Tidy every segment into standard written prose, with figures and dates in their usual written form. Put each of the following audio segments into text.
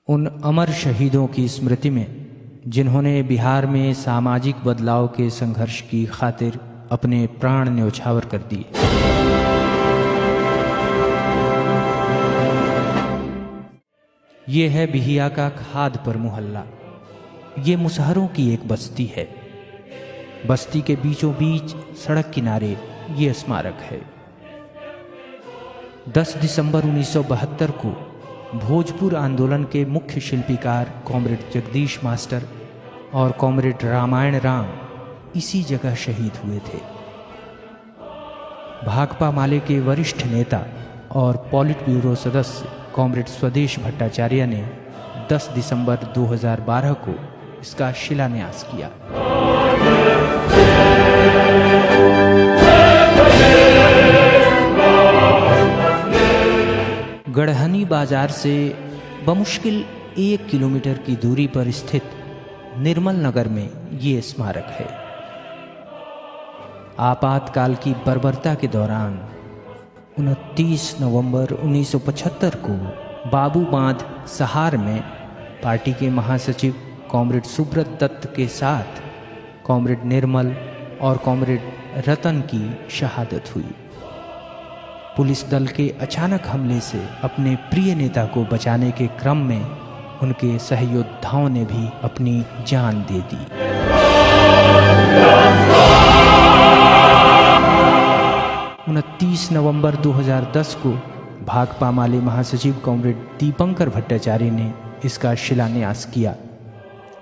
उन अमर शहीदों की स्मृति में जिन्होंने बिहार में सामाजिक बदलाव के संघर्ष की खातिर अपने प्राण न्यौछावर कर दिए। ये है बिहिया का खादपर मोहल्ला। ये मुसहरों की एक बस्ती है। बस्ती के बीचों बीच सड़क किनारे ये स्मारक है। 10 दिसंबर 1972 को भोजपुर आंदोलन के मुख्य शिल्पीकार कॉमरेड जगदीश मास्टर और कॉमरेड रामायण राम इसी जगह शहीद हुए थे। भाकपा माले के वरिष्ठ नेता और पॉलिट ब्यूरो सदस्य कॉमरेड स्वदेश भट्टाचार्य ने 10 दिसंबर 2012 को इसका शिलान्यास किया। गढ़हनी बाजार से बमुश्किल 1 किलोमीटर की दूरी पर स्थित निर्मल नगर में ये स्मारक है। आपातकाल की बर्बरता के दौरान 29 नवंबर 1975 को बाबू बांध सहार में पार्टी के महासचिव कॉमरेड सुब्रत दत्त के साथ कॉमरेड निर्मल और कॉमरेड रतन की शहादत हुई। पुलिस दल के अचानक हमले से अपने प्रिय नेता को बचाने के क्रम में उनके सहयोद्धाओं ने भी अपनी जान दे दी। उनतीस नवंबर 2010 को भाकपा माले महासचिव कॉमरेड दीपंकर भट्टाचार्य ने इसका शिलान्यास किया।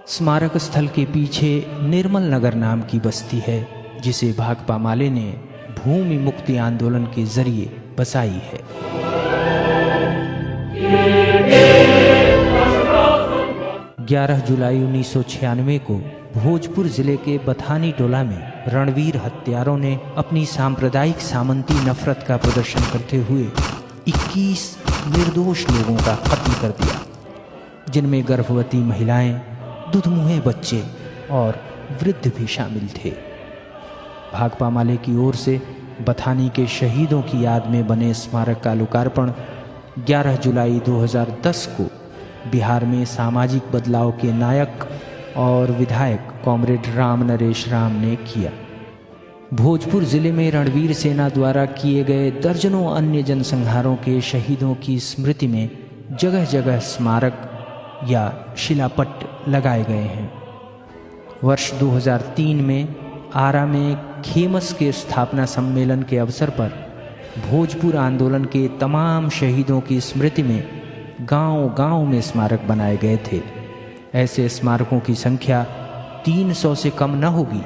स्मारक स्थल के पीछे निर्मल नगर नाम की बस्ती है, जिसे भाकपा माले ने भूमि मुक्ति आंदोलन के जरिए बसाई है। 11 जुलाई 1996 को भोजपुर जिले के बथानी टोला में रणवीर हत्यारों ने अपनी सांप्रदायिक सामंती नफरत का प्रदर्शन करते हुए 21 निर्दोष लोगों का कत्ल कर दिया, जिनमें गर्भवती महिलाएं, दुधमुहे बच्चे और वृद्ध भी शामिल थे। भाकपा माले की ओर से बथानी के शहीदों की याद में बने स्मारक का लोकार्पण 11 जुलाई 2010 को बिहार में सामाजिक बदलाव के नायक और विधायक कॉमरेड राम नरेश राम ने किया। भोजपुर जिले में रणवीर सेना द्वारा किए गए दर्जनों अन्य जनसंहारों के शहीदों की स्मृति में जगह जगह स्मारक या शिलापट्ट लगाए गए हैं। वर्ष 2003 में आरा में खेमस के स्थापना सम्मेलन के अवसर पर भोजपुर आंदोलन के तमाम शहीदों की स्मृति में गांव-गांव में स्मारक बनाए गए थे। ऐसे स्मारकों की संख्या 300 से कम न होगी।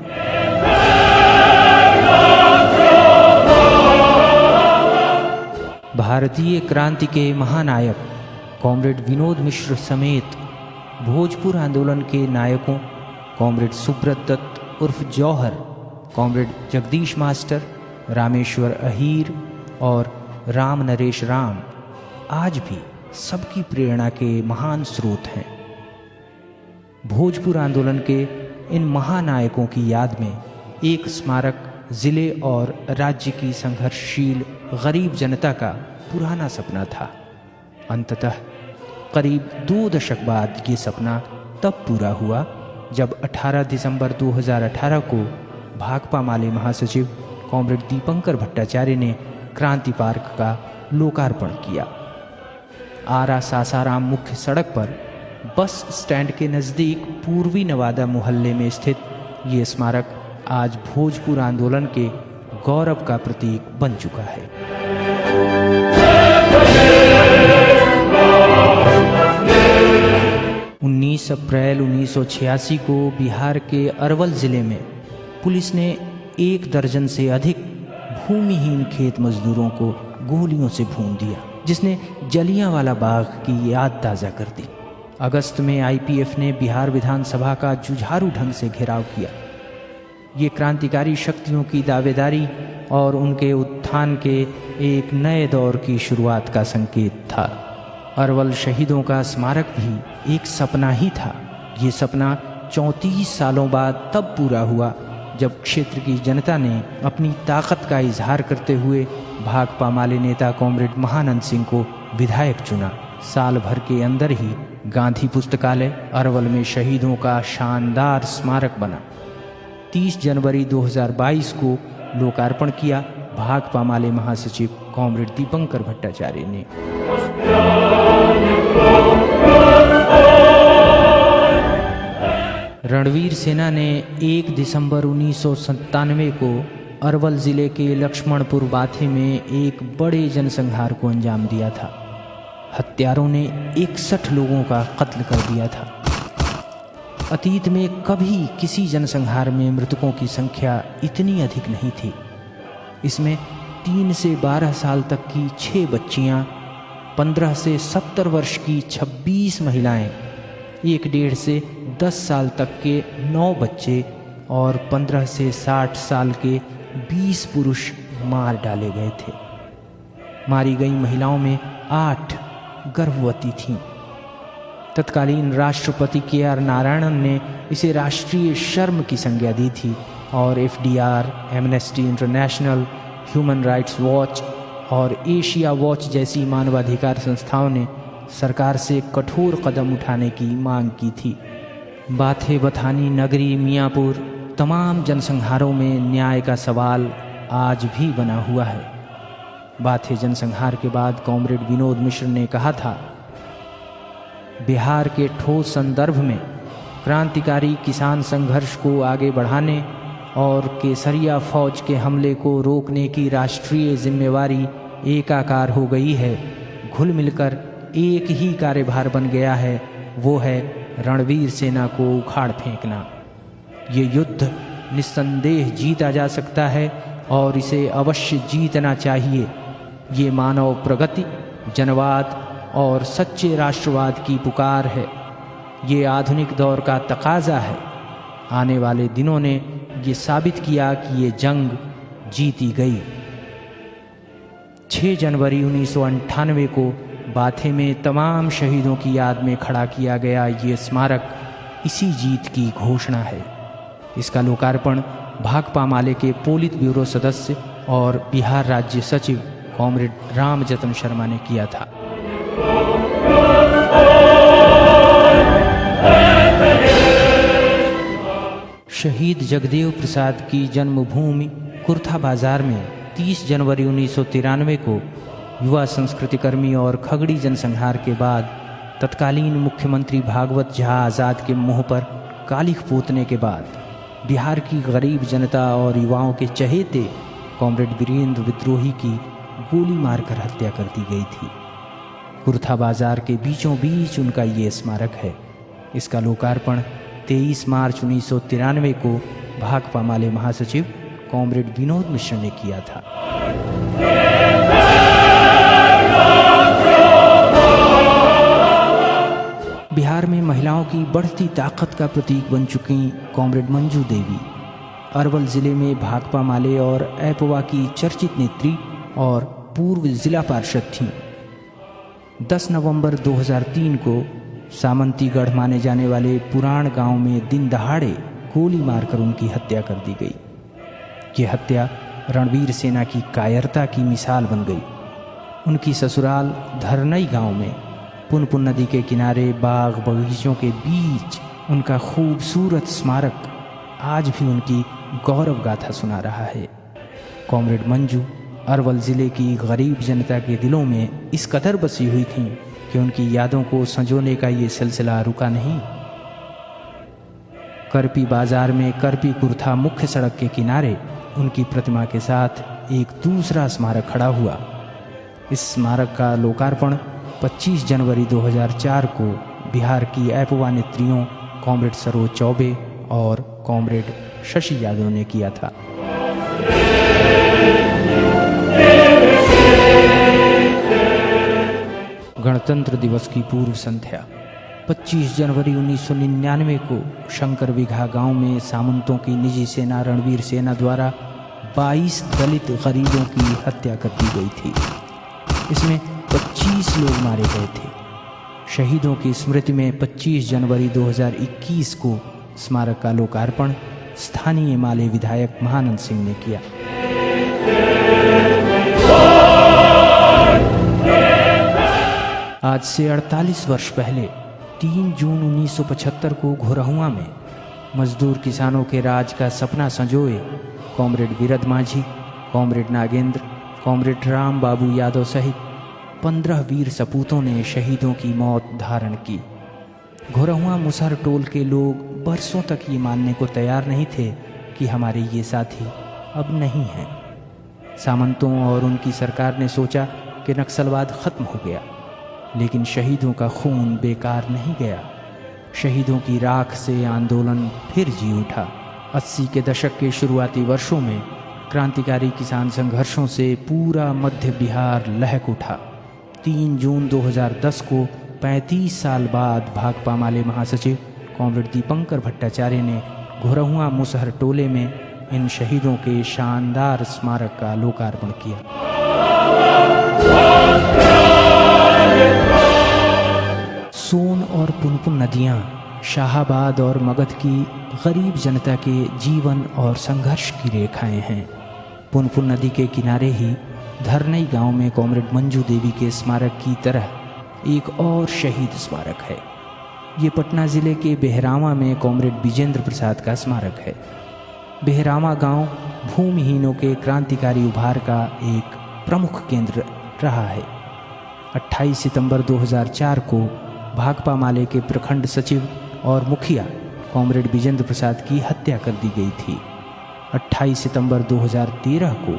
भारतीय क्रांति के महानायक कॉमरेड विनोद मिश्र समेत भोजपुर आंदोलन के नायकों कॉमरेड सुब्रत दत्त उर्फ जौहर, कॉमरेड जगदीश मास्टर, रामेश्वर अहीर और राम नरेश राम आज भी सबकी प्रेरणा के महान स्रोत हैं। भोजपुर आंदोलन के इन महानायकों की याद में एक स्मारक जिले और राज्य की संघर्षशील गरीब जनता का पुराना सपना था। अंततः करीब 2 दशक बाद ये सपना तब पूरा हुआ जब 18 दिसंबर 2018 को भाकपा माले महासचिव कॉमरेड दीपंकर भट्टाचार्य ने क्रांति पार्क का लोकार्पण किया। आरा सासाराम मुख्य सड़क पर बस स्टैंड के नज़दीक पूर्वी नवादा मोहल्ले में स्थित ये स्मारक आज भोजपुर आंदोलन के गौरव का प्रतीक बन चुका है। 19 अप्रैल 1986 को बिहार के अरवल जिले में पुलिस ने 1 दर्जन से अधिक भूमिहीन खेत मजदूरों को गोलियों से भून दिया, जिसने जलियांवाला बाग की याद ताज़ा कर दी। अगस्त में आईपीएफ ने बिहार विधानसभा का जुझारू ढंग से घेराव किया। ये क्रांतिकारी शक्तियों की दावेदारी और उनके उत्थान के एक नए दौर की शुरुआत का संकेत था। अरवल शहीदों का स्मारक भी एक सपना ही था। ये सपना 34 सालों बाद तब पूरा हुआ जब क्षेत्र की जनता ने अपनी ताकत का इजहार करते हुए भाकपा माले नेता कॉमरेड महानंद सिंह को विधायक चुना। साल भर के अंदर ही गांधी पुस्तकालय अरवल में शहीदों का शानदार स्मारक बना। 30 जनवरी 2022 को लोकार्पण किया भाकपा माले महासचिव कॉमरेड दीपंकर भट्टाचार्य ने। रणवीर सेना ने 1 दिसंबर 1997 को अरवल जिले के लक्ष्मणपुर बाथे में एक बड़े जनसंहार को अंजाम दिया था। हत्यारों ने 61 लोगों का कत्ल कर दिया था। अतीत में कभी किसी जनसंहार में मृतकों की संख्या इतनी अधिक नहीं थी। इसमें 3 से 12 साल तक की 6 बच्चियां, 15 से 70 वर्ष की 26 महिलाएं, 1.5 से 10 साल तक के 9 बच्चे और 15 से 60 साल के 20 पुरुष मार डाले गए थे। मारी गई महिलाओं में 8 गर्भवती थीं। तत्कालीन राष्ट्रपति के.आर. नारायणन ने इसे राष्ट्रीय शर्म की संज्ञा दी थी और FDR, amnesty international, human rights watch और एशिया वॉच जैसी मानवाधिकार संस्थाओं ने सरकार से कठोर कदम उठाने की मांग की थी। बाथे, बथानी, नगरी, मियाँपुर तमाम जनसंहारों में न्याय का सवाल आज भी बना हुआ है। बाथे जनसंहार के बाद कॉमरेड विनोद मिश्र ने कहा था, बिहार के ठोस संदर्भ में क्रांतिकारी किसान संघर्ष को आगे बढ़ाने और केसरिया फौज के हमले को रोकने की राष्ट्रीय जिम्मेवारी एकाकार हो गई है, घुल मिलकर एक ही कार्यभार बन गया है, वो है रणवीर सेना को उखाड़ फेंकना। ये युद्ध निस्संदेह जीता जा सकता है और इसे अवश्य जीतना चाहिए। ये मानव प्रगति, जनवाद और सच्चे राष्ट्रवाद की पुकार है। ये आधुनिक दौर का तकाजा है। आने वाले दिनों ने ये साबित किया कि ये जंग जीती गई। 6 जनवरी 1998 को बाथे में तमाम शहीदों की याद में खड़ा किया गया ये स्मारक इसी जीत की घोषणा है। इसका लोकार्पण भाकपा माले के पोलित ब्यूरो सदस्य और बिहार राज्य सचिव कॉमरेड रामजतन शर्मा ने किया था। शहीद जगदेव प्रसाद की जन्मभूमि कुर्था बाजार में 30 जनवरी 1993 को युवा संस्कृतिकर्मी और खगड़ी जनसंहार के बाद तत्कालीन मुख्यमंत्री भागवत झा आज़ाद के मुंह पर कालिख पोतने के बाद बिहार की गरीब जनता और युवाओं के चहेते कॉमरेड वीरेंद्र विद्रोही की गोली मारकर हत्या कर दी गई थी। कुर्था बाजार के बीचों बीच उनका ये स्मारक है। इसका लोकार्पण 23 मार्च 1993 को भाकपा माले महासचिव कॉमरेड विनोद मिश्र ने किया था। बिहार में महिलाओं की बढ़ती ताकत का प्रतीक बन चुकी कॉमरेड मंजू देवी अरवल जिले में भाकपा माले और एपवा की चर्चित नेत्री और पूर्व जिला पार्षद थीं। 10 नवंबर 2003 को सामंतीगढ़ माने जाने वाले पुराण गांव में दिन दहाड़े गोली मारकर उनकी हत्या कर दी गई। ये हत्या रणवीर सेना की कायरता की मिसाल बन गई। उनकी ससुराल धरनई गांव में पुनपुन नदी के किनारे बाग बगीचों के बीच उनका खूबसूरत स्मारक आज भी उनकी गौरव गाथा सुना रहा है। कॉमरेड मंजू अरवल ज़िले की गरीब जनता के दिलों में इस कदर बसी हुई थीं कि उनकी यादों को संजोने का ये सिलसिला रुका नहीं। करपी बाजार में करपी कुर्था मुख्य सड़क के किनारे उनकी प्रतिमा के साथ एक दूसरा स्मारक खड़ा हुआ। इस स्मारक का लोकार्पण 25 जनवरी 2004 को बिहार की एपवा नेत्रियों कॉमरेड सरोज चौबे और कॉमरेड शशि यादव ने किया था। गणतंत्र दिवस की पूर्व संध्या 25 जनवरी 1999 को शंकर विघा गांव में सामंतों की निजी सेना रणवीर सेना द्वारा 22 दलित गरीबों की हत्या कर दी गई थी। इसमें 25 लोग मारे गए थे। शहीदों की स्मृति में 25 जनवरी 2021 को स्मारक का लोकार्पण स्थानीय माले विधायक महानंद सिंह ने किया। आज से 48 वर्ष पहले 3 जून 1975 को घोरहुआ में मजदूर किसानों के राज का सपना संजोए कॉमरेड वीरद माझी, कॉमरेड नागेंद्र, कॉमरेड राम बाबू यादव सहित 15 वीर सपूतों ने शहीदों की मौत धारण की। घोरहुआ मुसहर टोल के लोग बरसों तक ये मानने को तैयार नहीं थे कि हमारे ये साथी अब नहीं हैं। सामंतों और उनकी सरकार ने सोचा कि नक्सलवाद खत्म हो गया, लेकिन शहीदों का खून बेकार नहीं गया। शहीदों की राख से आंदोलन फिर जी उठा। 80 के दशक के शुरुआती वर्षों में क्रांतिकारी किसान संघर्षों से पूरा मध्य बिहार लहक उठा। 3 जून 2010 को 35 साल बाद भाकपा माले महासचिव कॉमरेड दीपंकर भट्टाचार्य ने घोरहुआ मुसहर टोले में इन शहीदों के शानदार स्मारक का लोकार्पण किया। सोन और पुनपुन नदियाँ शाहाबाद और मगध की गरीब जनता के जीवन और संघर्ष की रेखाएं हैं। पुनपुन नदी के किनारे ही धरनई गांव में कॉमरेड मंजू देवी के स्मारक की तरह एक और शहीद स्मारक है। ये पटना जिले के बेहरावा में कॉमरेड विजेंद्र प्रसाद का स्मारक है। बेहरावा गांव भूमिहीनों के क्रांतिकारी उभार का एक प्रमुख केंद्र रहा है। 28 सितंबर 2004 को भाकपा माले के प्रखंड सचिव और मुखिया कॉमरेड विजेंद्र प्रसाद की हत्या कर दी गई थी। 28 सितंबर 2013 को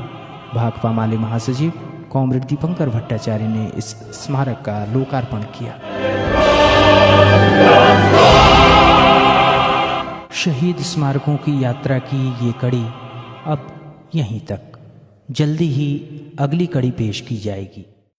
भाकपा माले महासचिव कॉमरेड दीपंकर भट्टाचार्य ने इस स्मारक का लोकार्पण किया। शहीद स्मारकों की यात्रा की ये कड़ी अब यहीं तक। जल्दी ही अगली कड़ी पेश की जाएगी।